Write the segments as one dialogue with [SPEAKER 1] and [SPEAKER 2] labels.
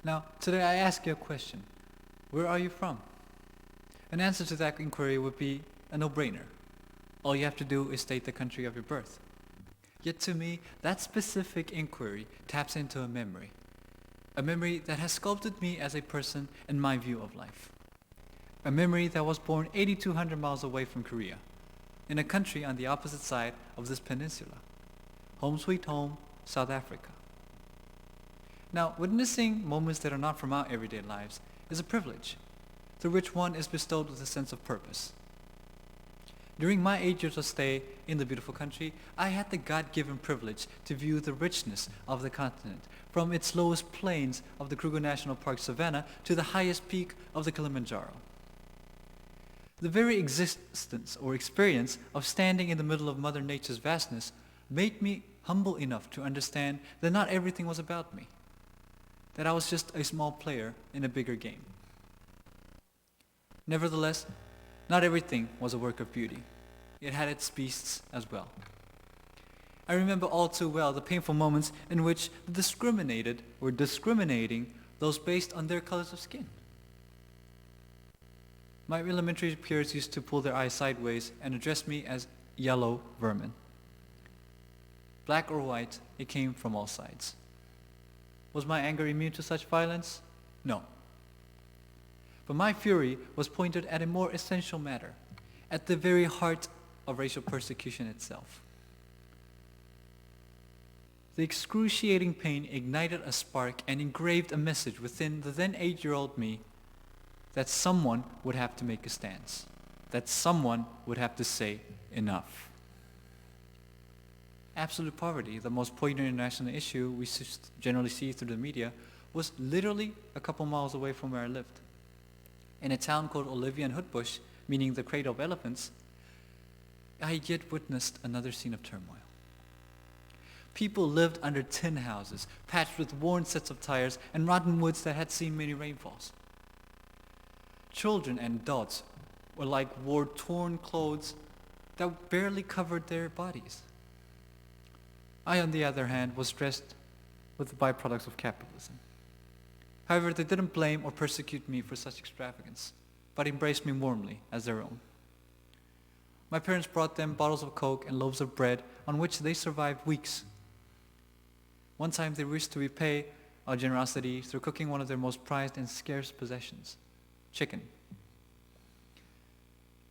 [SPEAKER 1] Now, today I ask you a question. Where are you from? An answer to that inquiry would be a no-brainer. All you have to do is state the country of your birth. Yet to me, that specific inquiry taps into a memory that has sculpted me as a person and my view of life. A memory that was born 8,200 miles away from Korea, in a country on the opposite side of this peninsula. Home sweet home, South Africa. Now, witnessing moments that are not from our everyday lives is a privilege, through which one is bestowed with a sense of purpose. During my 8 years of stay in the beautiful country, I had the God-given privilege to view the richness of the continent, from its lowest plains of the Kruger National Park savanna to the highest peak of the Kilimanjaro. The very existence or experience of standing in the middle of Mother Nature's vastness made me humble enough to understand that not everything was about me, that I was just a small player in a bigger game. Nevertheless, not everything was a work of beauty. It had its beasts as well. I remember all too well the painful moments in which the discriminated were discriminating those based on their colors of skin. My elementary peers used to pull their eyes sideways and address me as yellow vermin. Black or white, it came from all sides. Was my anger immune to such violence? No. But my fury was pointed at a more essential matter, at the very heart of racial persecution itself. The excruciating pain ignited a spark and engraved a message within the then 8-year-old me that someone would have to make a stance, that someone would have to say enough. Absolute poverty, the most poignant international issue we generally see through the media, was literally a couple miles away from where I lived. In a town called Olivia and Hoodbush, meaning the cradle of elephants, I had yet witnessed another scene of turmoil. People lived under tin houses, patched with worn sets of tires and rotten woods that had seen many rainfalls. Children and adults wore torn clothes that barely covered their bodies. I, on the other hand, was dressed with the byproducts of capitalism. However, they didn't blame or persecute me for such extravagance, but embraced me warmly as their own. My parents brought them bottles of Coke and loaves of bread on which they survived weeks. One time they wished to repay our generosity through cooking one of their most prized and scarce possessions, chicken.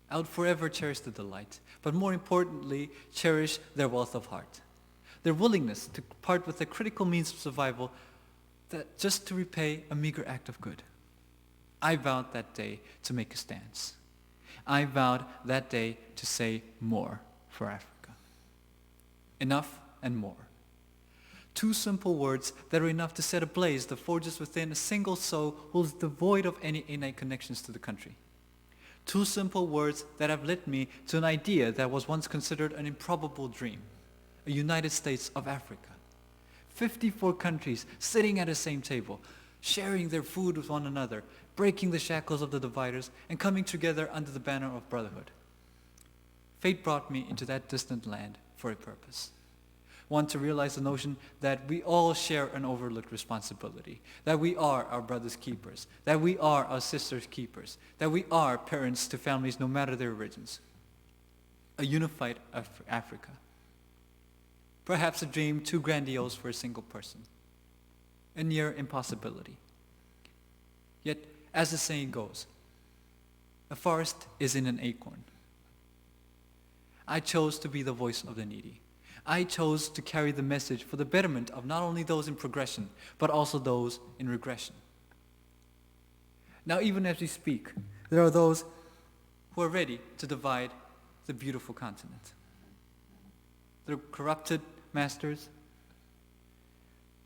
[SPEAKER 1] I would forever cherish the delight, but more importantly, cherish their wealth of heart, their willingness to part with the critical means of survival just to repay a meager act of good. I vowed that day to make a stance. I vowed that day to say more for Africa. Enough and more. Two simple words that are enough to set ablaze the forges within a single soul who is devoid of any innate connections to the country. Two simple words that have led me to an idea that was once considered an improbable dream, a United States of Africa. 54 countries sitting at the same table, sharing their food with one another, breaking the shackles of the dividers, and coming together under the banner of brotherhood. Fate brought me into that distant land for a purpose. One, to realize the notion that we all share an overlooked responsibility, that we are our brother's keepers, that we are our sister's keepers, that we are parents to families no matter their origins. A unified Africa. Perhaps a dream too grandiose for a single person. A near impossibility. Yet, as the saying goes, a forest is in an acorn. I chose to be the voice of the needy. I chose to carry the message for the betterment of not only those in progression, but also those in regression. Now, even as we speak, there are those who are ready to divide the beautiful continent. The corrupted masters,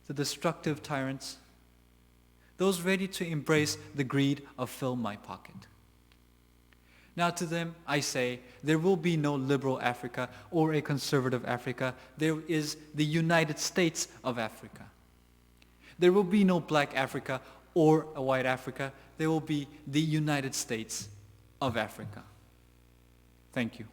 [SPEAKER 1] the destructive tyrants, those ready to embrace the greed of fill my pocket. Now to them I say, there will be no liberal Africa or a conservative Africa. There is the United States of Africa. There will be no black Africa or a white Africa. There will be the United States of Africa. Thank you.